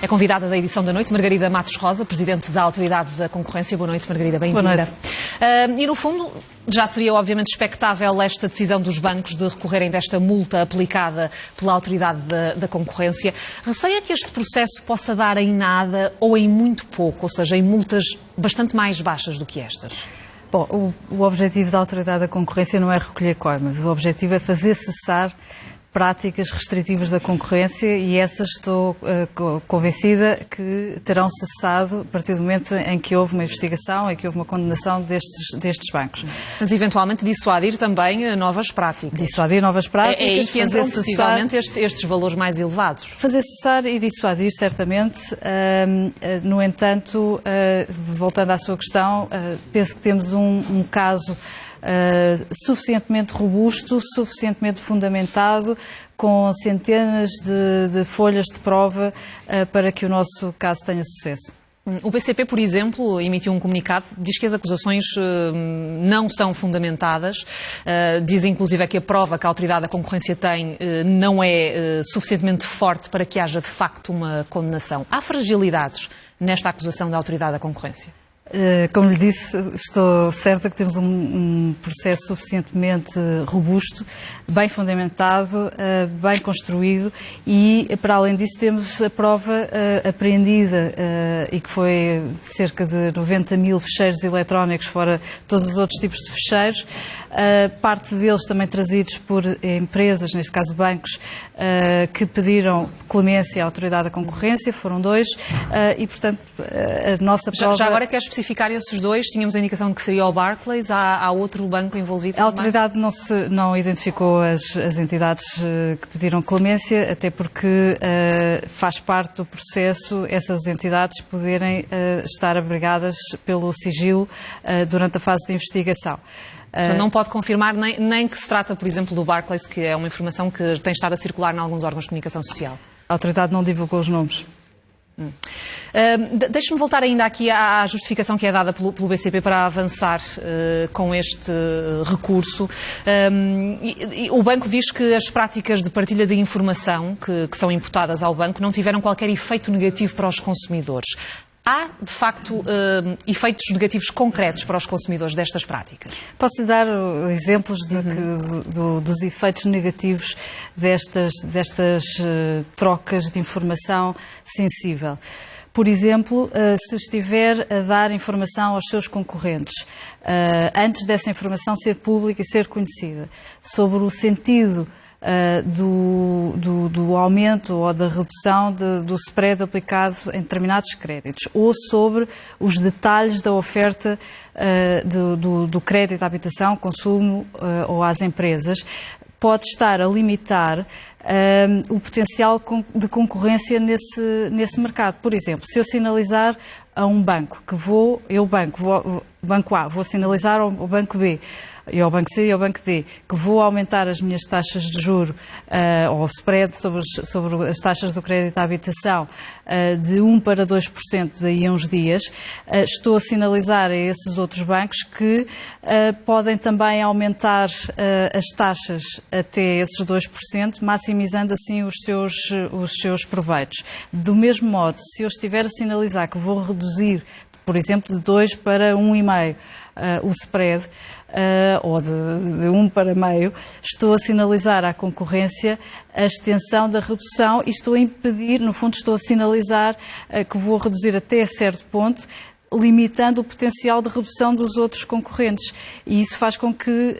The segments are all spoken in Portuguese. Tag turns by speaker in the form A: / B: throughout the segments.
A: É convidada da edição da noite, Margarida Matos Rosa, Presidente da Autoridade da Concorrência. Boa noite, Margarida, bem-vinda.
B: Boa noite.
A: E no fundo, já seria obviamente expectável esta decisão dos bancos de recorrerem desta multa aplicada pela Autoridade da Concorrência. Receia que este processo possa dar em nada ou em muito pouco, ou seja, em multas bastante mais baixas do que estas?
B: Bom, o objetivo da Autoridade da Concorrência não é recolher coimas, o objetivo é fazer cessar práticas restritivas da concorrência e essas estou convencida que terão cessado a partir do momento em que houve uma investigação, em que houve uma condenação destes bancos.
A: Mas eventualmente dissuadir também novas práticas.
B: Dissuadir novas práticas.
A: É aí que entram possivelmente estes valores mais elevados.
B: Fazer cessar e dissuadir, certamente. No entanto, voltando à sua questão, penso que temos um caso suficientemente robusto, suficientemente fundamentado, com centenas de folhas de prova para que o nosso caso tenha sucesso.
A: O BCP, por exemplo, emitiu um comunicado, diz que as acusações não são fundamentadas, diz inclusive que a prova que a Autoridade da Concorrência tem não é suficientemente forte para que haja de facto uma condenação. Há fragilidades nesta acusação da Autoridade da Concorrência?
B: Como lhe disse, estou certa que temos um processo suficientemente robusto, bem fundamentado, bem construído e, para além disso, temos a prova apreendida e que foi cerca de 90 mil ficheiros eletrónicos, fora todos os outros tipos de ficheiros, parte deles também trazidos por empresas, neste caso bancos, que pediram clemência à Autoridade da Concorrência, foram 2, e, portanto, a nossa prova...
A: Já agora quer especificar esses 2? Tínhamos a indicação de que seria o Barclays, há outro banco envolvido?
B: A Autoridade não identificou as entidades que pediram clemência, até porque faz parte do processo essas entidades poderem estar abrigadas pelo sigilo durante a fase de investigação.
A: Então não pode confirmar nem que se trata, por exemplo, do Barclays, que é uma informação que tem estado a circular em alguns órgãos de comunicação social.
B: A Autoridade não divulgou os nomes.
A: Deixe-me voltar ainda aqui à justificação que é dada pelo BCP para avançar com este recurso. O banco diz que as práticas de partilha de informação que são imputadas ao banco não tiveram qualquer efeito negativo para os consumidores. Há, de facto, efeitos negativos concretos para os consumidores destas práticas?
B: Posso dar exemplos dos efeitos negativos destas trocas de informação sensível. Por exemplo, se estiver a dar informação aos seus concorrentes, antes dessa informação ser pública e ser conhecida, sobre o sentido do aumento ou da redução do spread aplicado em determinados créditos, ou sobre os detalhes da oferta do crédito à habitação, consumo ou às empresas, pode estar a limitar o potencial de concorrência nesse mercado. Por exemplo, se eu sinalizar a um banco que banco A, vou sinalizar ao banco B, e ao Banco C e ao Banco D, que vou aumentar as minhas taxas de juro ou o spread sobre as taxas do crédito à habitação de 1 para 2% daí a uns dias, estou a sinalizar a esses outros bancos que podem também aumentar as taxas até esses 2%, maximizando assim os seus proveitos. Do mesmo modo, se eu estiver a sinalizar que vou reduzir, por exemplo, de 2 para 1,5% o spread, ou de 1 para meio, estou a sinalizar à concorrência a extensão da redução e estou a impedir, no fundo estou a sinalizar que vou reduzir até certo ponto, limitando o potencial de redução dos outros concorrentes. E isso faz com que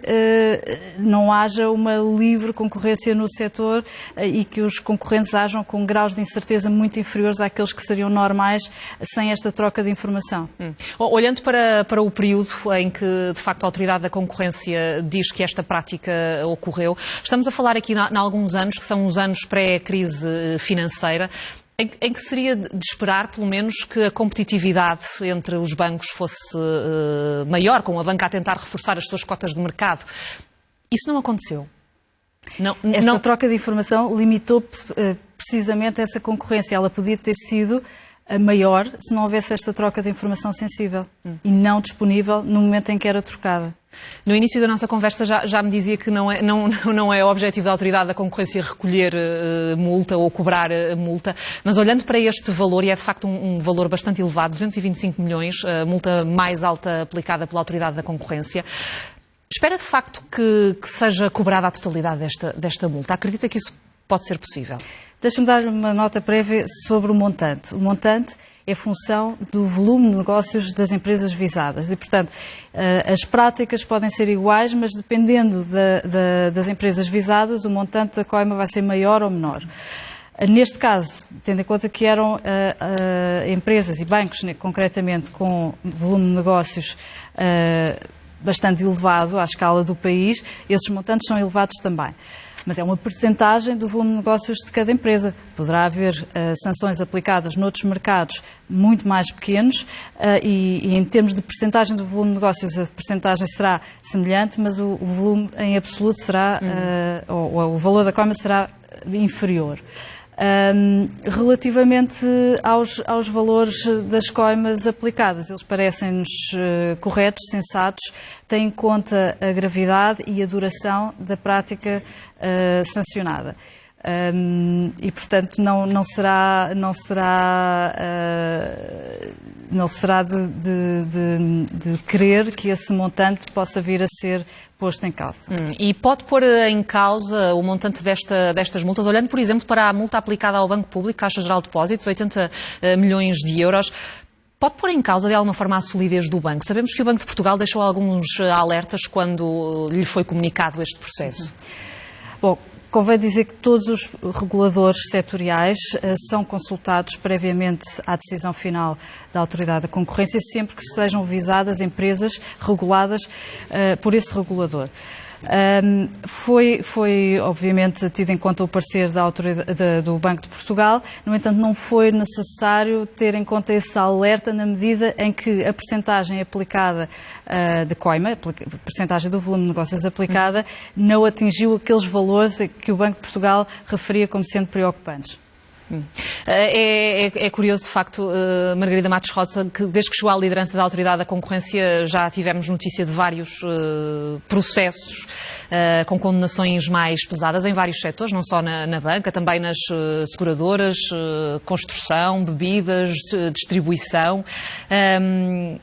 B: não haja uma livre concorrência no setor e que os concorrentes ajam com graus de incerteza muito inferiores àqueles que seriam normais sem esta troca de informação.
A: Olhando para o período em que, de facto, a Autoridade da Concorrência diz que esta prática ocorreu, estamos a falar aqui em alguns anos, que são os anos pré-crise financeira, em que seria de esperar, pelo menos, que a competitividade entre os bancos fosse maior, com a banca a tentar reforçar as suas cotas de mercado. Isso não aconteceu.
B: Esta troca de informação limitou precisamente essa concorrência. Ela podia ter sido maior se não houvesse esta troca de informação sensível e não disponível no momento em que era trocada.
A: No início da nossa conversa já me dizia que não é o objetivo da Autoridade da Concorrência recolher multa ou cobrar multa, mas olhando para este valor, e é de facto um valor bastante elevado, 225 milhões, a multa mais alta aplicada pela Autoridade da Concorrência, espera de facto que seja cobrada a totalidade desta multa? Acredita que isso pode ser possível?
B: Deixa-me dar uma nota prévia sobre o montante. O montante é função do volume de negócios das empresas visadas e, portanto, as práticas podem ser iguais, mas dependendo das empresas visadas, o montante da coima vai ser maior ou menor. Neste caso, tendo em conta que eram empresas e bancos, concretamente, com volume de negócios bastante elevado à escala do país, esses montantes são elevados também. Mas é uma percentagem do volume de negócios de cada empresa. Poderá haver sanções aplicadas noutros mercados muito mais pequenos e em termos de percentagem do volume de negócios a percentagem será semelhante, mas o volume em absoluto será, ou o valor da coima será inferior. Relativamente aos valores das coimas aplicadas, eles parecem-nos corretos, sensatos, têm em conta a gravidade e a duração da prática sancionada. E, portanto, não será de crer que esse montante possa vir a ser posto em causa.
A: E pode pôr em causa o montante destas multas, olhando, por exemplo, para a multa aplicada ao Banco Público, Caixa Geral de Depósitos, 80 milhões de euros. Pode pôr em causa, de alguma forma, a solidez do banco? Sabemos que o Banco de Portugal deixou alguns alertas quando lhe foi comunicado este processo.
B: Bom, convém dizer que todos os reguladores setoriais são consultados previamente à decisão final da Autoridade da Concorrência, sempre que sejam visadas empresas reguladas por esse regulador. Foi, obviamente, tido em conta o parecer do Banco de Portugal, no entanto, não foi necessário ter em conta esse alerta na medida em que a percentagem aplicada de coima, a percentagem do volume de negócios aplicada, não atingiu aqueles valores que o Banco de Portugal referia como sendo preocupantes.
A: É curioso, de facto, Margarida Matos Roça, que desde que chegou à liderança da Autoridade da Concorrência já tivemos notícia de vários processos com condenações mais pesadas em vários setores, não só na banca, também nas seguradoras, construção, bebidas, distribuição,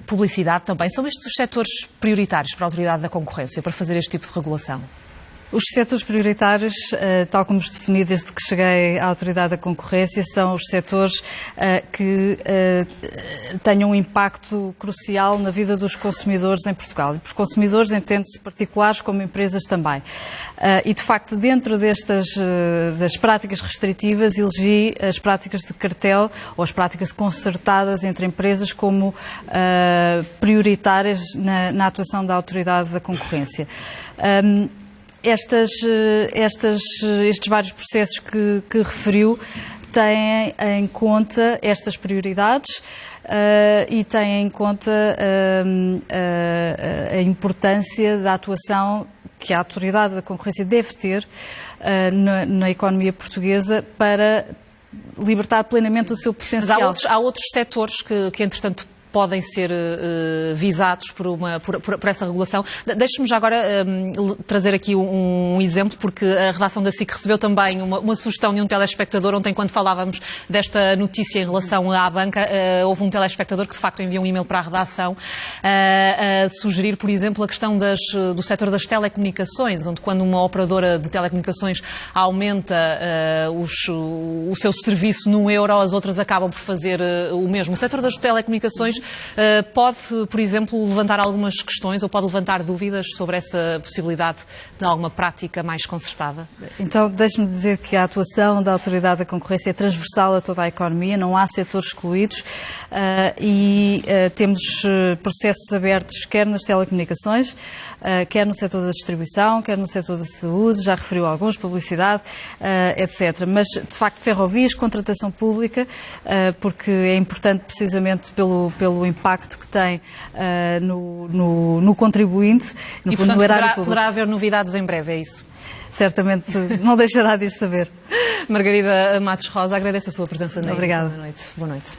A: publicidade também. São estes os setores prioritários para a Autoridade da Concorrência, para fazer este tipo de regulação?
B: Os setores prioritários, tal como os defini desde que cheguei à Autoridade da Concorrência, são os setores que tenham um impacto crucial na vida dos consumidores em Portugal. E por consumidores entende-se particulares como empresas também. E, de facto, dentro das práticas restritivas, elegi as práticas de cartel ou as práticas concertadas entre empresas como prioritárias na atuação da Autoridade da Concorrência. Estes vários processos que referiu têm em conta estas prioridades e têm em conta a importância da atuação que a Autoridade da Concorrência deve ter na economia portuguesa para libertar plenamente o seu potencial.
A: Mas há outros setores que entretanto, podem ser visados por essa regulação. Deixe-me já agora trazer aqui um exemplo, porque a redação da SIC recebeu também uma sugestão de um telespectador. Ontem, quando falávamos desta notícia em relação à banca, houve um telespectador que, de facto, enviou um e-mail para a redação a sugerir, por exemplo, a questão do setor das telecomunicações, onde quando uma operadora de telecomunicações aumenta o seu serviço num euro, as outras acabam por fazer o mesmo. O setor das telecomunicações pode, por exemplo, levantar algumas questões ou pode levantar dúvidas sobre essa possibilidade de alguma prática mais concertada?
B: Então, deixe-me dizer que a atuação da Autoridade da Concorrência é transversal a toda a economia, não há setores excluídos e temos processos abertos quer nas telecomunicações, quer no setor da distribuição, quer no setor da saúde, já referiu alguns, publicidade, etc. Mas, de facto, ferrovias, contratação pública, porque é importante precisamente pelo impacto que tem no contribuinte, no
A: e, portanto,
B: erário público.
A: Poderá haver novidades em breve, é isso?
B: Certamente não deixará de saber.
A: Margarida Matos Rosa, agradeço a sua presença na
B: Obrigada.
A: noite. Boa noite.